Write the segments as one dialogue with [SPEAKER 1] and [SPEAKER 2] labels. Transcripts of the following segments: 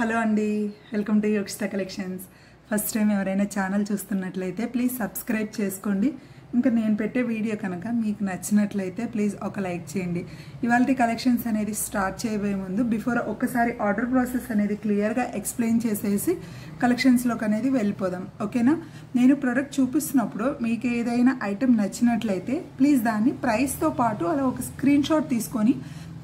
[SPEAKER 1] Hello అండి, welcome to యోగిస్తా collections. First time ఎవరైనా ఛానల్ చూస్తున్నట్లయితే ప్లీజ్ సబ్స్క్రైబ్ చేసుకోండి. ఇంకా నేను పెట్టే వీడియో కనుక మీకు నచ్చినట్లయితే ప్లీజ్ ఒక లైక్ చేయండి. ఇవాళ కలెక్షన్స్ అనేది స్టార్ట్ చేయబోయే ముందు బిఫోర్ ఒకసారి ఆర్డర్ ప్రాసెస్ అనేది క్లియర్గా ఎక్స్ప్లెయిన్ చేసేసి కలెక్షన్స్లోకి అనేది వెళ్ళిపోదాం, ఓకేనా? నేను ప్రోడక్ట్ చూపిస్తున్నప్పుడు మీకు ఏదైనా ఐటెం నచ్చినట్లయితే ప్లీజ్ దాన్ని ప్రైస్తో పాటు అలా ఒక స్క్రీన్ షాట్ తీసుకొని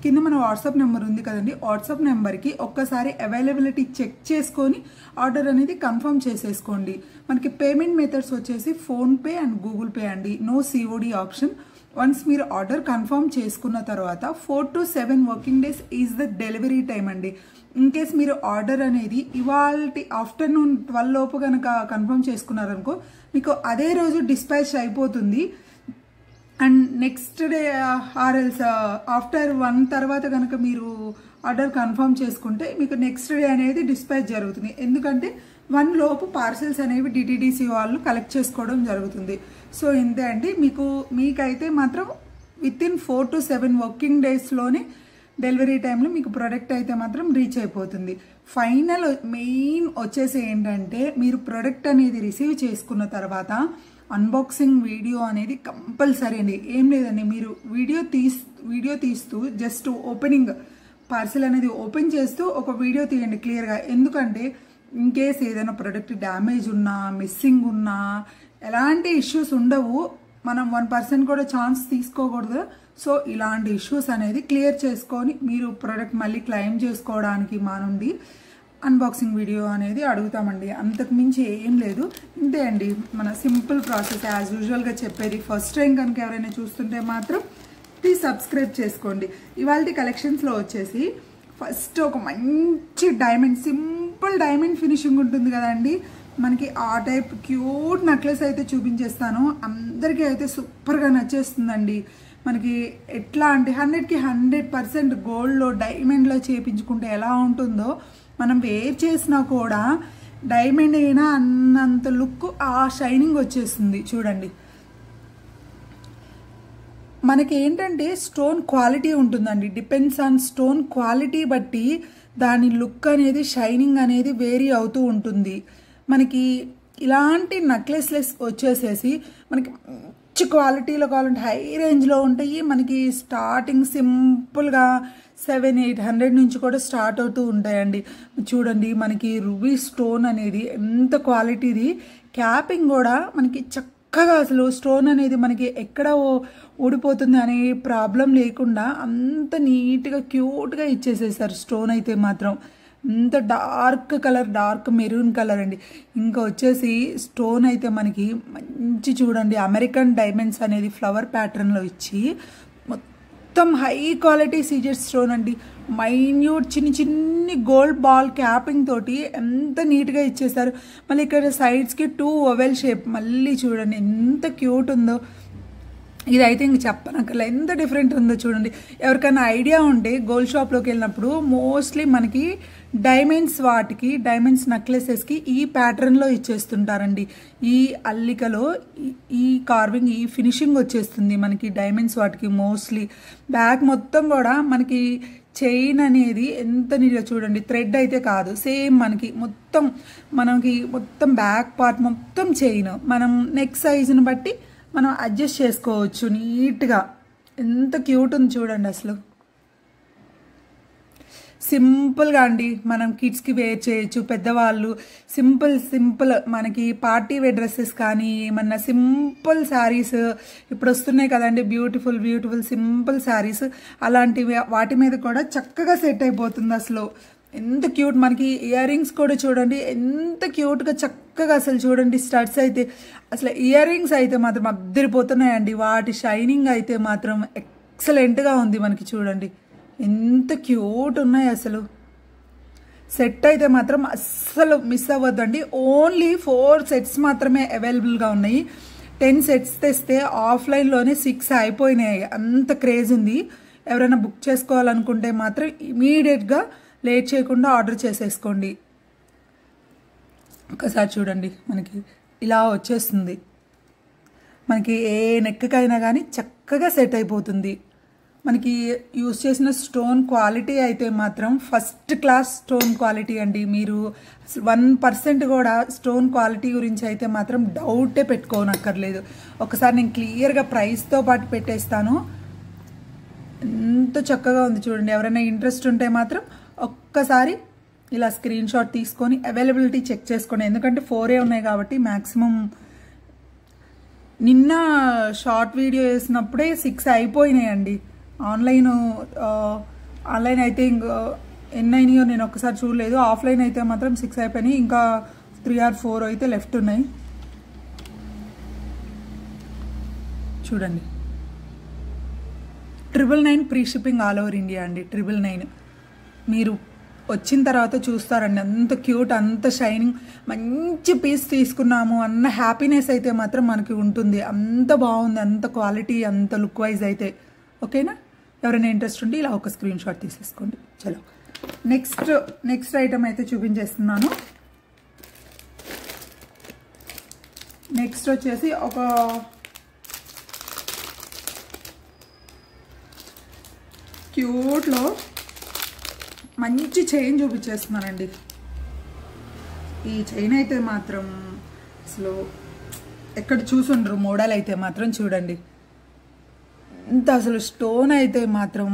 [SPEAKER 1] కింద మన వాట్సాప్ నెంబర్ ఉంది కదండి, వాట్సాప్ నెంబర్కి ఒక్కసారి అవైలబిలిటీ చెక్ చేసుకొని ఆర్డర్ అనేది కన్ఫర్మ్ చేసేసుకోండి. మనకి పేమెంట్ మెథడ్స్ వచ్చేసి ఫోన్పే అండ్ గూగుల్ పే అండి, నో సిఓడి ఆప్షన్. వన్స్ మీరు ఆర్డర్ కన్ఫర్మ్ చేసుకున్న తర్వాత 4 to 7 working days is the delivery time అండి. ఇన్ కేస్ మీరు ఆర్డర్ అనేది ఇవాళ ఆఫ్టర్నూన్ 12 లోపు కనుక కన్ఫర్మ్ చేసుకున్నారనుకో మీకు అదే రోజు డిస్పాచ్ అయిపోతుంది. అండ్ నెక్స్ట్ డే ఆర్ఎల్స్ ఆఫ్టర్ 1 తర్వాత కనుక మీరు ఆర్డర్ కన్ఫర్మ్ చేసుకుంటే మీకు నెక్స్ట్ డే అనేది డిస్పాచ్ జరుగుతుంది. ఎందుకంటే 1 లోపు పార్సెల్స్ అనేవి డిటిడిసి వాళ్ళు కలెక్ట్ చేసుకోవడం జరుగుతుంది. సో ఇంతే అండి, మీకైతే మాత్రం వితిన్ 4 to 7 వర్కింగ్ డేస్లోనే డెలివరీ టైంలో మీకు ప్రోడక్ట్ అయితే మాత్రం రీచ్ అయిపోతుంది. ఫైనల్ మెయిన్ వచ్చేసి ఏంటంటే మీరు ప్రోడక్ట్ అనేది రిసీవ్ చేసుకున్న తర్వాత అన్బాక్సింగ్ వీడియో అనేది కంపల్సరీ అండి. ఏం లేదండి, మీరు వీడియో తీస్తూ జస్ట్ ఓపెనింగ్ పార్సిల్ అనేది ఓపెన్ చేస్తూ ఒక వీడియో తీయండి క్లియర్గా. ఎందుకంటే ఇన్ కేస్ ఏదైనా ప్రోడక్ట్ డ్యామేజ్ ఉన్నా, మిస్సింగ్ ఉన్నా, ఎలాంటి ఇష్యూస్ ఉండవు. మనం 1% కూడా ఛాన్స్ తీసుకోకూడదు. సో ఇలాంటి ఇష్యూస్ అనేది క్లియర్ చేసుకొని మీరు ప్రోడక్ట్ మళ్ళీ క్లెయిమ్ చేసుకోవడానికి మా నుండి అన్బాక్సింగ్ వీడియో అనేది అడుగుతామండి. అంతకు మించి ఏం లేదు, ఇంతే అండి మన సింపుల్ ప్రాసెస్ యాజ్ యూజువల్గా చెప్పేది. ఫస్ట్ టైం కనుక ఎవరైనా చూస్తుంటే మాత్రం ప్లీజ్ సబ్స్క్రైబ్ చేసుకోండి. ఇవాళ కలెక్షన్స్లో వచ్చేసి ఫస్ట్ ఒక మంచి డైమండ్, సింపుల్ డైమండ్ ఫినిషింగ్ ఉంటుంది కదండి, మనకి ఆ టైప్ క్యూట్ నెక్లెస్ అయితే చూపించేస్తాను. అందరికీ అయితే సూపర్గా నచ్చేస్తుందండి. మనకి ఎట్లా అంటే 100కి 100% గోల్డ్లో డైమండ్లో చేయించుకుంటే ఎలా ఉంటుందో మనం వేర్ చేసినా కూడా డైమండ్ అయినా అన్నంత లుక్, ఆ షైనింగ్ వచ్చేస్తుంది చూడండి. మనకి ఏంటంటే స్టోన్ క్వాలిటీ ఉంటుందండి, డిపెండ్స్ ఆన్ స్టోన్ క్వాలిటీ బట్టి దాని లుక్ అనేది, షైనింగ్ అనేది వేరీ అవుతూ ఉంటుంది. మనకి ఇలాంటి నెక్లెస్లెస్ వచ్చేసేసి మనకి మంచి క్వాలిటీలో కావాలంటే హై రేంజ్లో ఉంటాయి. మనకి స్టార్టింగ్ సింపుల్గా 700-800 నుంచి కూడా స్టార్ట్ అవుతూ ఉంటాయండి. చూడండి మనకి రూబీ స్టోన్ అనేది ఎంత క్వాలిటీది, క్యాపింగ్ కూడా మనకి చక్కగా అసలు స్టోన్ అనేది మనకి ఎక్కడ ఊడిపోతుంది అనే ప్రాబ్లం లేకుండా అంత నీట్గా క్యూట్గా ఇచ్చేసేసారు. స్టోన్ అయితే మాత్రం ఇంత dark colour, dark maroon colour అండి. ఇంకా వచ్చేసి స్టోన్ అయితే మనకి మంచి చూడండి అమెరికన్ డైమండ్స్ అనేది ఫ్లవర్ ప్యాటర్న్లో ఇచ్చి మొత్తం హై క్వాలిటీ సీజెడ్ స్టోన్ అండి. మైన్యూట్ చిన్ని గోల్డ్ బాల్ క్యాపింగ్ తోటి ఎంత నీట్గా ఇచ్చేసారు. మళ్ళీ ఇక్కడ సైడ్స్కి 2 ఓవెల్ షేప్, మళ్ళీ చూడండి ఎంత క్యూట్ ఉందో. ఇదైతే ఇంక చెప్పనక్కర్లే ఎంత డిఫరెంట్ ఉందో చూడండి. ఎవరికైనా ఐడియా ఉంటే గోల్డ్ షాప్లోకి వెళ్ళినప్పుడు మోస్ట్లీ మనకి డైమండ్స్ నెక్లెసెస్కి ఈ ప్యాటర్న్లో ఇచ్చేస్తుంటారండి. ఈ అల్లికలో ఈ కార్వింగ్, ఈ ఫినిషింగ్ వచ్చేస్తుంది మనకి డైమండ్స్ వాటికి మోస్ట్లీ. బ్యాక్ మొత్తం కూడా మనకి చైన్ అనేది ఎంత నీట్గా చూడండి, థ్రెడ్ అయితే కాదు, సేమ్ మనకి మొత్తం బ్యాక్ పార్ట్ మొత్తం చైన్. మనం నెక్ సైజుని బట్టి మనం అడ్జస్ట్ చేసుకోవచ్చు నీట్గా. ఎంత క్యూట్ ఉంది చూడండి అసలు. సింపుల్గా అండి మనం కిడ్స్కి వేర్ చేయొచ్చు, పెద్దవాళ్ళు సింపుల్ మనకి పార్టీ వేర్ డ్రెస్సెస్ కానీ ఏమన్నా సింపుల్ శారీస్ ఇప్పుడు వస్తున్నాయి కదండి, బ్యూటిఫుల్ సింపుల్ శారీస్, అలాంటివి వాటి మీద కూడా చక్కగా సెట్ అయిపోతుంది అసలు. ఎంత క్యూట్, మనకి ఇయర్ రింగ్స్ కూడా చూడండి ఎంత క్యూట్గా చక్కగా అసలు చూడండి. స్టడ్స్ అయితే అసలు ఇయర్ రింగ్స్ అయితే మాత్రం అద్దరిపోతున్నాయండి. వాటి షైనింగ్ అయితే మాత్రం ఎక్సలెంట్గా ఉంది మనకి చూడండి ఎంత క్యూట్ ఉన్నాయి అసలు. సెట్ అయితే మాత్రం అస్సలు మిస్ అవ్వద్దండి. ఓన్లీ 4 సెట్స్ మాత్రమే అవైలబుల్గా ఉన్నాయి. 10 సెట్స్ తెస్తే ఆఫ్లైన్లోనే 6 అయిపోయినాయి, అంత క్రేజ్ ఉంది. ఎవరైనా బుక్ చేసుకోవాలనుకుంటే మాత్రం ఇమీడియట్గా లేట్ చేయకుండా ఆర్డర్ చేసేసుకోండి. ఒకసారి చూడండి మనకి ఇలా వచ్చేస్తుంది. మనకి ఏ నెక్కకైనా కానీ చక్కగా సెట్ అయిపోతుంది. మనకి యూస్ చేసిన స్టోన్ క్వాలిటీ అయితే మాత్రం ఫస్ట్ క్లాస్ స్టోన్ క్వాలిటీ అండి. మీరు 1% కూడా స్టోన్ క్వాలిటీ గురించి అయితే మాత్రం డౌటే పెట్టుకోనక్కర్లేదు. ఒకసారి నేను క్లియర్గా ప్రైస్తో పాటు పెట్టేస్తాను. ఎంత చక్కగా ఉంది చూడండి. ఎవరైనా ఇంట్రెస్ట్ ఉంటే మాత్రం ఒక్కసారి ఇలా స్క్రీన్ షాట్ తీసుకొని అవైలబిలిటీ చెక్ చేసుకోండి. ఎందుకంటే 4 ఉన్నాయి కాబట్టి మ్యాక్సిమం నిన్న షార్ట్ వీడియో వేసినప్పుడే 6 అయిపోయినాయండి. ఆన్లైన్ అయితే ఇంకా ఎన్ని అయినాయో నేను ఒక్కసారి చూడలేదు. ఆఫ్లైన్ అయితే మాత్రం 6 అయిపోయినాయి. ఇంకా 3 or 4 అయితే లెఫ్ట్ ఉన్నాయి. చూడండి 999 free shipping all over India అండి. 999 మీరు వచ్చిన తర్వాత చూస్తారండి. అంత క్యూట్, అంత షైనింగ్, మంచి పీస్ తీసుకున్నాము అన్న హ్యాపీనెస్ అయితే మాత్రం మనకి ఉంటుంది. అంత బాగుంది, అంత క్వాలిటీ, అంత లుక్ వైజ్ అయితే. ఓకేనా? ఎవరైనా ఇంట్రెస్ట్ ఉంటే ఇలా ఒక స్క్రీన్ షాట్ తీసేసుకోండి. చలో నెక్స్ట్ ఐటమ్ అయితే చూపించేస్తున్నాను. నెక్స్ట్ వచ్చేసి ఒక క్యూట్లో మంచి చైన్ చూపించేస్తున్నానండి. ఈ చైన్ అయితే మాత్రం అసలు ఎక్కడ చూసుండ్రు మోడల్ అయితే మాత్రం చూడండి. ఎంత అసలు స్టోన్ అయితే మాత్రం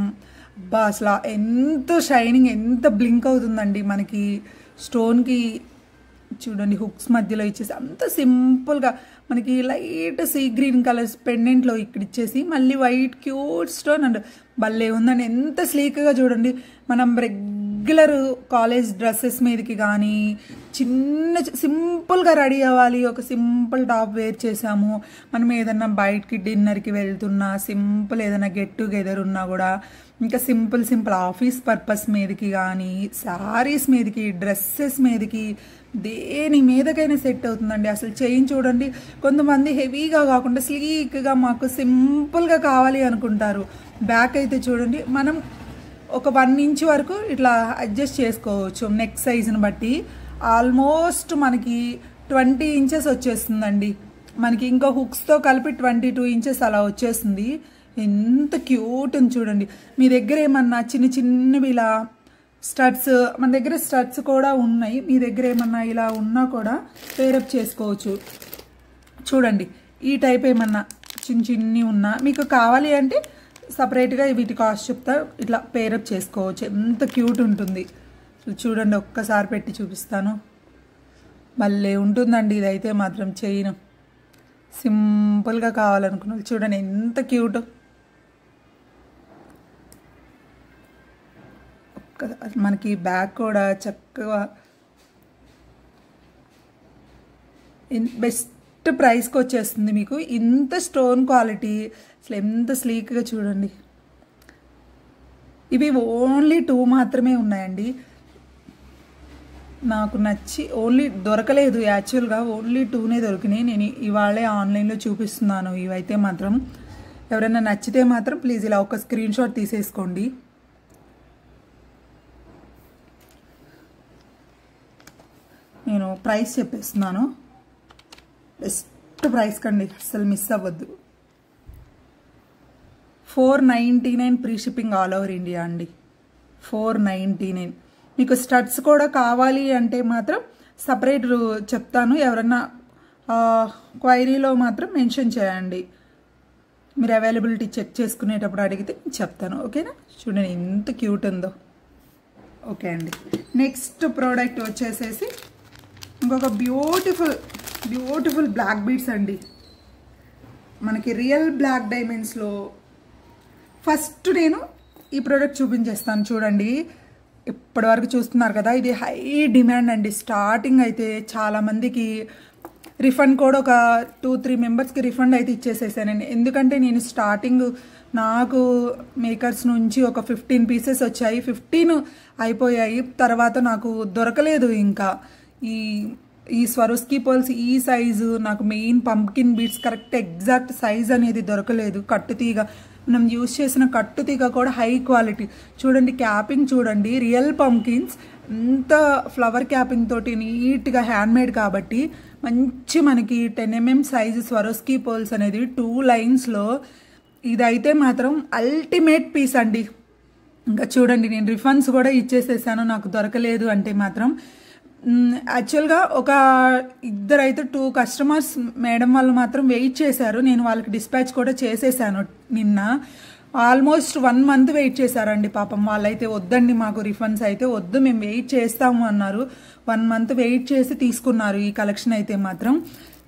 [SPEAKER 1] అసలు ఎంత షైనింగ్, ఎంత బ్లింక్ అవుతుందండి మనకి స్టోన్కి. చూడండి హుక్స్ మధ్యలో ఇచ్చేసి అంత సింపుల్గా మనకి లైట్ సీ గ్రీన్ కలర్స్ పెండెంట్లో ఇక్కడ ఇచ్చేసి మళ్ళీ వైట్ క్యూట్ స్టోన్ అండ్ భలే ఉందండి. ఎంత స్లీక్గా చూడండి. మనం రెగ్యులర్ కాలేజ్ డ్రెస్సెస్ మీదకి కానీ సింపుల్గా రెడీ అవ్వాలి, ఒక సింపుల్ టాప్ వేర్ చేసాము, మనం ఏదన్నా బయటికి డిన్నర్కి వెళ్తున్నా, సింపుల్ ఏదైనా గెట్ టుగెదర్ ఉన్నా కూడా, ఇంకా సింపుల్ ఆఫీస్ పర్పస్ మీదకి కానీ, శారీస్ మీదకి, డ్రెస్సెస్ మీదకి, దేని మీదకైనా సెట్ అవుతుందండి. అసలు చైన్ చూడండి. కొంతమంది హెవీగా కాకుండా స్లీక్గా మాకు సింపుల్గా కావాలి అనుకుంటారు. బ్యాక్ అయితే చూడండి మనం ఒక 1 ఇంచ్ వరకు ఇట్లా అడ్జస్ట్ చేసుకోవచ్చు నెక్ సైజుని బట్టి. ఆల్మోస్ట్ మనకి 20 ఇంచెస్ వచ్చేస్తుందండి. మనకి ఇంకా హుక్స్తో కలిపి 22 ఇంచెస్ అలా వచ్చేస్తుంది. ఎంత క్యూట్ ఉంది చూడండి. మీ దగ్గర ఏమన్నా చిన్నవి ఇలా స్టడ్స్, మన దగ్గర స్టడ్స్ కూడా ఉన్నాయి, మీ దగ్గర ఏమన్నా ఇలా ఉన్నా కూడా పేరప్ చేసుకోవచ్చు. చూడండి ఈ టైప్ ఏమన్నా చిన్ని ఉన్నా మీకు కావాలి అంటే సపరేట్గా వీటి కాస్ట్ చెప్తా, ఇట్లా పేరప్ చేసుకోవచ్చు. ఎంత క్యూట్ ఉంటుంది చూడండి. ఒక్కసారి పెట్టి చూపిస్తాను. భలే ఉంటుందండి ఇదైతే మాత్రం. చైన్ సింపుల్గా కావాలనుకున్నాను చూడండి ఎంత క్యూట్. మనకి బ్యాక్ కూడా చక్కగా బెస్ట్ ప్రైస్కి వచ్చేస్తుంది మీకు. ఇంత స్టోన్ క్వాలిటీ అసలు ఎంత స్లీక్గా చూడండి. ఇవి ఓన్లీ 2 మాత్రమే ఉన్నాయండి. నాకు నచ్చి ఓన్లీ దొరకలేదు యాక్చువల్గా, ఓన్లీ 2నే దొరికినాయి. నేను ఇవాళే ఆన్లైన్లో చూపిస్తున్నాను. ఇవైతే మాత్రం ఎవరైనా నచ్చితే మాత్రం ప్లీజ్ ఇలా ఒక స్క్రీన్ షాట్ తీసేసుకోండి. నేను ప్రైస్ చెప్పేస్తున్నాను. బెస్ట్ ప్రైస్ కండి, అస్సలు మిస్ అవ్వద్దు. 499 free shipping all over India అండి. 499. మీకు స్టడ్స్ కూడా కావాలి అంటే మాత్రం సపరేట్ చెప్తాను. ఎవరన్నా క్వైరీలో మాత్రం మెన్షన్ చేయండి. మీరు అవైలబిలిటీ చెక్ చేసుకునేటప్పుడు అడిగితే చెప్తాను. ఓకేనా? చూడండి ఎంత క్యూట్ ఉందో. ఓకే అండి. నెక్స్ట్ ప్రోడక్ట్ వచ్చేసేసి ఇంకొక బ్యూటిఫుల్ బ్లాక్ బీడ్స్ అండి. మనకి రియల్ బ్లాక్ డైమండ్స్లో ఫస్ట్ నేను ఈ ప్రోడక్ట్ చూపించేస్తాను. చూడండి ఇప్పటి వరకు చూస్తున్నారు కదా, ఇది హై డిమాండ్ అండి. స్టార్టింగ్ అయితే చాలామందికి రిఫండ్ కూడా ఒక 2-3 మెంబర్స్కి రిఫండ్ అయితే ఇచ్చేసేసానండి. ఎందుకంటే నేను స్టార్టింగ్ నాకు మేకర్స్ నుంచి ఒక 15 పీసెస్ వచ్చాయి, 15 అయిపోయాయి. తర్వాత నాకు దొరకలేదు. ఇంకా ఈ స్వరోస్కీ పర్ల్స్ ఈ సైజు నాకు main pumpkin beads correct exact size అనేది దొరకలేదు. కట్టుతీగ మనం యూజ్ చేసిన కట్టుతీగ కూడా హై క్వాలిటీ. చూడండి క్యాపింగ్ చూడండి, రియల్ పంప్కిన్స్, ఎంత ఫ్లవర్ క్యాపింగ్ తోటి నీట్గా హ్యాండ్మేడ్ కాబట్టి మంచి మనకి 10 mm సైజు స్వరోస్కీ పర్ల్స్ అనేది 2 లైన్స్లో ఇదైతే మాత్రం అల్టిమేట్ పీస్ అండి. ఇంకా చూడండి, నేను రిఫండ్స్ కూడా ఇచ్చేసేసాను నాకు దొరకలేదు అంటే మాత్రం. యాక్చువల్గా ఒక ఇద్దరైతే 2 కస్టమర్స్ మేడం వాళ్ళు మాత్రం వెయిట్ చేశారు. నేను వాళ్ళకి డిస్పాచ్ కూడా చేసేసాను నిన్న. ఆల్మోస్ట్ 1 మంత్ వెయిట్ చేశారండి పాపం. వాళ్ళైతే వద్దండి మాకు రిఫండ్స్ అయితే వద్దు, మేము వెయిట్ చేస్తాము అన్నారు. 1 మంత్ వెయిట్ చేసి తీసుకున్నారు ఈ కలెక్షన్ అయితే మాత్రం.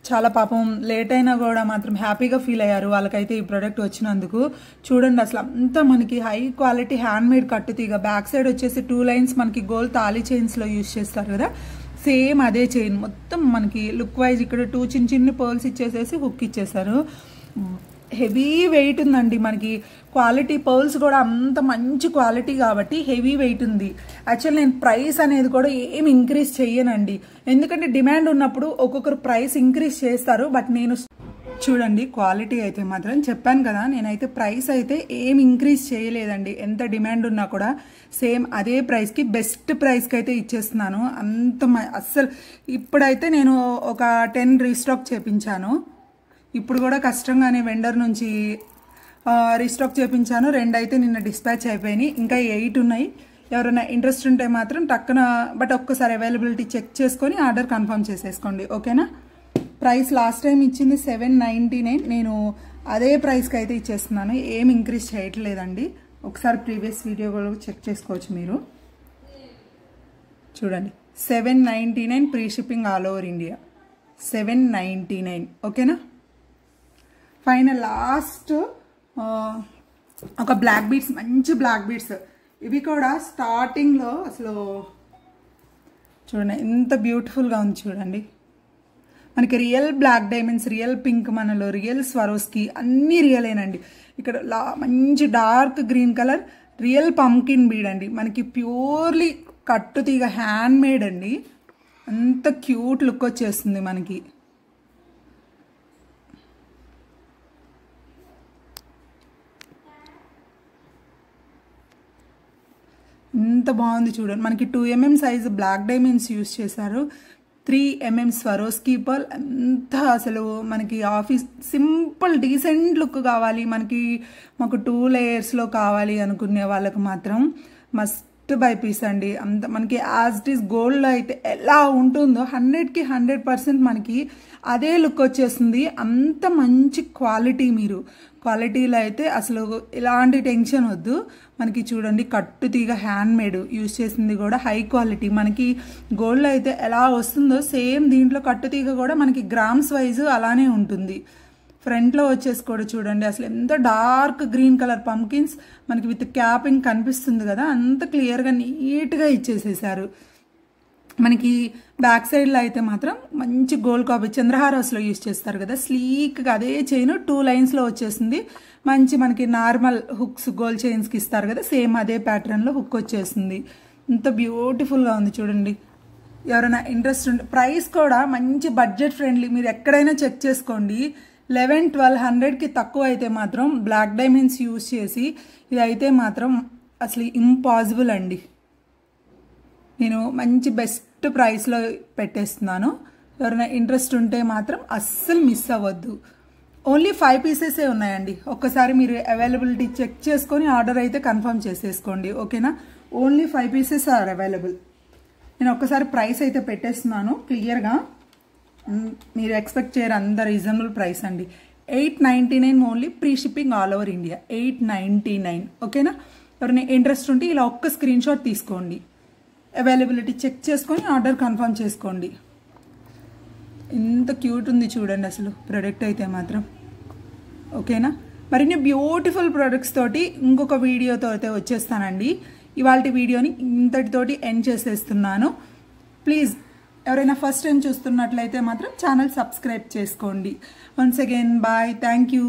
[SPEAKER 1] చాలా పాపం లేట్ అయినా కూడా మాత్రం హ్యాపీగా ఫీల్ అయ్యారు వాళ్ళకైతే ఈ ప్రోడక్ట్ వచ్చినందుకు. చూడండి అసలు అంతా మనకి హై క్వాలిటీ హ్యాండ్మేడ్ కట్టుతీగ. బ్యాక్ సైడ్ వచ్చేసి 2 లైన్స్ మనకి గోల్డ్ తాళీ చైన్స్లో యూజ్ చేస్తారు కదా, సేమ్ అదే చైన్ మొత్తం మనకి లుక్ వైజ్. ఇక్కడ 2 చిన్న చిన్న పర్ల్స్ ఇచ్చేసేసి హుక్ ఇచ్చేసారు. హెవీ వెయిట్ ఉందండి మనకి. క్వాలిటీ పర్ల్స్ కూడా అంత మంచి క్వాలిటీ కాబట్టి హెవీ వెయిట్ ఉంది. యాక్చువల్ నేను ప్రైస్ అనేది కూడా ఏం ఇంక్రీజ్ చెయ్యనండి, ఎందుకంటే డిమాండ్ ఉన్నప్పుడు ఒక్కొక్కరు ప్రైస్ ఇంక్రీజ్ చేస్తారు. బట్ నేను చూడండి క్వాలిటీ అయితే మాత్రం చెప్పాను కదా, నేనైతే ప్రైస్ అయితే ఏం ఇంక్రీజ్ చేయలేదండి. ఎంత డిమాండ్ ఉన్నా కూడా సేమ్ అదే ప్రైస్కి బెస్ట్ ప్రైస్కి అయితే ఇచ్చేస్తున్నాను. అంత అస్సలు ఇప్పుడైతే నేను ఒక 10 రీస్టాక్ చేపించాను. ఇప్పుడు కూడా కష్టంగానే వెండర్ నుంచి రీస్టాక్ చేపించాను. 2 అయితే నిన్న డిస్పాచ్ అయిపోయినాయి, ఇంకా 8 ఉన్నాయి. ఎవరైనా ఇంట్రెస్ట్ ఉంటే మాత్రం టక్కున బట్ ఒక్కసారి అవైలబిలిటీ చెక్ చేసుకొని ఆర్డర్ కన్ఫర్మ్ చేసేసుకోండి, ఓకేనా. ప్రైస్ లాస్ట్ టైం ఇచ్చింది 799, నేను అదే ప్రైస్కి అయితే ఇచ్చేస్తున్నాను, ఏం ఇంక్రీజ్ చేయట్లేదండి. ఒకసారి ప్రీవియస్ వీడియో కూడా చెక్ చేసుకోవచ్చు మీరు. చూడండి 799 free shipping all over India, 799, ఓకేనా. ఫైనల్ లాస్ట్ ఒక బ్లాక్ బీడ్స్, మంచి బ్లాక్ బీడ్స్. ఇవి కూడా స్టార్టింగ్లో అసలు చూడండి ఎంత బ్యూటిఫుల్గా ఉంది చూడండి. మనకి real black diamonds, real pink, మనలో రియల్ స్వరోస్కి అన్నీ రియలేనండి. ఇక్కడ మంచి dark green colour real pumpkin bead అండి. మనకి ప్యూర్లీ కట్టుతీగ హ్యాండ్మేడ్ అండి. అంత క్యూట్ లుక్ వచ్చేస్తుంది మనకి. ఎంత బాగుంది చూడండి. మనకి 2 mm size black diamonds use చేశారు. 3 mm స్వరోస్కీ పర్ల్. అంత అసలు మనకి ఆఫీస్ సింపుల్ డీసెంట్ లుక్ కావాలి, మాకు 2 లేయర్స్లో కావాలి అనుకునే వాళ్ళకు మాత్రం మస్ట్ బై పీస్ అండి. అంత మనకి యాజ్ ఇట్ ఈస్ గోల్డ్ అయితే ఎలా ఉంటుందో 100కి 100% మనకి అదే లుక్ వచ్చేస్తుంది. అంత మంచి క్వాలిటీ, మీరు క్వాలిటీలో అయితే అసలు ఎలాంటి టెన్షన్ వద్దు. మనకి చూడండి కట్టుతీగ హ్యాండ్మేడ్ యూజ్ చేసింది కూడా హై క్వాలిటీ. మనకి గోల్డ్ అయితే ఎలా వస్తుందో సేమ్ దీంట్లో కట్టుతీగ కూడా మనకి గ్రామ్స్ వైజ్ అలానే ఉంటుంది. ఫ్రంట్లో వచ్చేసి కూడా చూడండి అసలు ఎంత డార్క్ గ్రీన్ కలర్ పంకిన్స్ మనకి విత్ క్యాపింగ్ కనిపిస్తుంది కదా, అంత క్లియర్గా నీట్గా ఇచ్చేసేసారు. మనకి బ్యాక్ సైడ్లో అయితే మాత్రం మంచి గోల్డ్ కాపీ చంద్రహారాస్లో యూజ్ చేస్తారు కదా, స్లీక్గా అదే చైన్ 2 లైన్స్లో వచ్చేసింది. మంచి మనకి నార్మల్ హుక్స్ గోల్డ్ చైన్స్కి ఇస్తారు కదా, సేమ్ అదే ప్యాటర్న్లో హుక్ వచ్చేసింది. ఇంత బ్యూటిఫుల్గా ఉంది చూడండి. ఎవరైనా ఇంట్రెస్ట్ ఉంటే ప్రైస్ కూడా మంచి బడ్జెట్ ఫ్రెండ్లీ, మీరు ఎక్కడైనా చెక్ చేసుకోండి. 1100-1200కి తక్కువ అయితే మాత్రం బ్లాక్ డైమండ్స్ యూజ్ చేసి ఇదైతే మాత్రం అసలు ఇంపాసిబుల్ అండి. నేను మంచి బెస్ట్ ప్రైస్లో పెట్టేస్తున్నాను. ఎవరైనా ఇంట్రెస్ట్ ఉంటే మాత్రం అస్సలు మిస్ అవ్వద్దు. ఓన్లీ 5 పీసెసే ఉన్నాయండి. ఒక్కసారి మీరు అవైలబిలిటీ చెక్ చేసుకొని ఆర్డర్ అయితే కన్ఫర్మ్ చేసేసుకోండి, ఓకేనా. Only 5 pieces are available. నేను ఒక్కసారి ప్రైస్ అయితే పెట్టేస్తున్నాను క్లియర్గా, మీరు ఎక్స్పెక్ట్ చేయరు అంత రీజనబుల్ ప్రైస్ అండి. 899 only, free shipping all over India, 899, ఓకేనా. ఎవరైనా ఇంట్రెస్ట్ ఉంటే ఇలా ఒక్క స్క్రీన్ షాట్ తీసుకోండి, అవైలబిలిటీ చెక్ చేసుకొని ఆర్డర్ కన్ఫర్మ్ చేసుకోండి. ఎంత క్యూట్ ఉంది చూడండి అసలు ప్రోడక్ట్ అయితే మాత్రం, ఓకేనా. మరిన్ని బ్యూటిఫుల్ ప్రొడక్ట్స్ తోటి ఇంకొక వీడియోతో అయితే వచ్చేస్తానండి. ఇవాళ వీడియోని ఇంతటితోటి ఎండ్ చేసేస్తున్నాను. ప్లీజ్ ఎవరైనా ఫస్ట్ టైం చూస్తున్నట్లయితే మాత్రం ఛానల్ సబ్స్క్రైబ్ చేసుకోండి. Once again bye, thank you.